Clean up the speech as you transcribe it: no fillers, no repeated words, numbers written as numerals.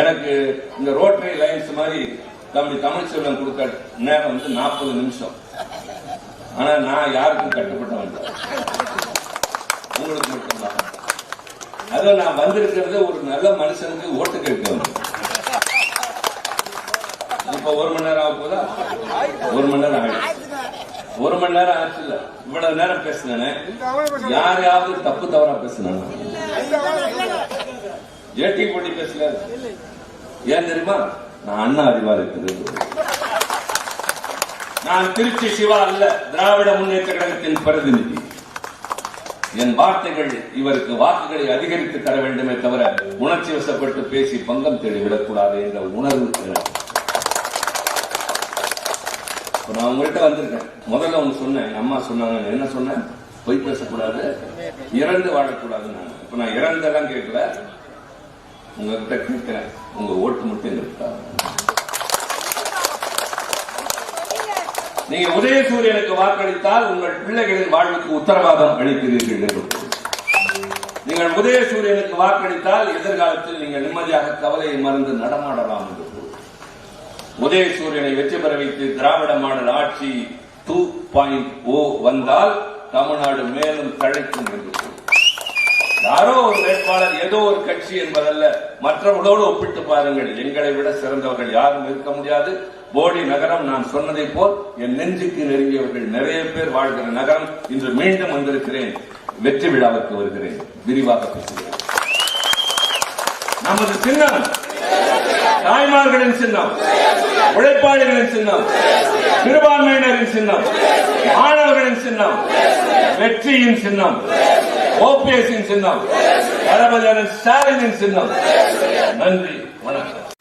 எனக்கு இந்த rotary lines மாதிரி தம்பி தமிழ்ச்செல்வன் கொடுத்த நேரம் 40 நிமிஷம். ஆனா நான் யாருக்கும் கட்டுப்பட்டவன் உங்களுக்கு மட்டும்தான். அதான் நான் வந்திருக்கிறது ஒரு நல்ல மனுஷனுக்கு ஓட்டு கேட்க. இப்ப 1 மணி நேரம் ஆக போதா? 1 மணி நேரம் ஆயிடுச்சு. 1 மணி நேரம் ஆச்சு. இல்ல இவ்வளவு நேரம் பேசினேன். யாரையாவது தப்பு தவறா பேசினா? ஜேடி போட்டி பேசல. ஏன் தெரியுமா? நான் அண்ணா அறிவா இருக்குது. நான் திருச்சி சிவா அல்ல, திராவிட முன்னேற்ற கழகத்தின் பிரதிநிதி. என் வார்த்தைகள் இவருக்கு வாக்குகளை அதிகரித்து தர வேண்டுமே தவிர உணர்ச்சி வசப்பட்டு பேசி பங்கம் தேடிவிடக்கூடாது என்ற உணர்வு. நான் உங்கள்கிட்ட வந்திருக்கேன். முதல்ல அவங்க சொன்னேன், அம்மா சொன்னாங்க, என்ன சொன்னேன்? பொய் பேசக்கூடாது, இறந்து வாழக்கூடாது. இப்ப நான் இறந்தெல்லாம் கேட்கல, உங்ககிட்ட கேட்கிறேன், உங்க ஓட்டு மட்டும் இருக்கா? நீங்க உதயசூரியனுக்கு வாக்களித்தால் உங்கள் பிள்ளைகளின் வாழ்வுக்கு உத்தரவாதம் அளிக்கிறீர்கள் என்று. நீங்கள் உதயசூரியனுக்கு வாக்களித்தால் எதிர்காலத்தில் நீங்கள் நிம்மதியாக கவலையை மறந்து நடமாடலாம் என்று. உதயசூரியனை வெற்றி பெற வைத்து திராவிட மாடல் ஆட்சி 2.0 வந்தால் தமிழ்நாடு மேலும் தழைக்கும் என்று. யாரோ ஒரு வேட்பாளர், ஏதோ ஒரு கட்சி என்பதல்ல, மற்றவர்களோடு ஒப்பிட்டு பாருங்கள். எங்களை விட சிறந்தவர்கள் யாரும் இருக்க முடியாது. போடி நகரம் நான் சொன்னதை போல் என் நெஞ்சுக்கு நெருங்கியவர்கள் நிறைய பேர் வாழ்கிற நகரம். இன்று மீண்டும் வந்திருக்கிறேன், வெற்றி விழாவுக்கு வருகிறேன், விரிவாக பேசுகிறேன். நமது சின்னம் தாய்மார்களின் சின்னம், உழைப்பாளிகளின் சின்னம், சிறுபான்மையினரின் சின்னம், மாணவர்களின் சின்னம், வெற்றியின் சின்னம், ஓபிஎஸ்ஸின் சின்னம், தளபதி ஸ்டாலினின் சின்னம். நன்றி, வணக்கம்.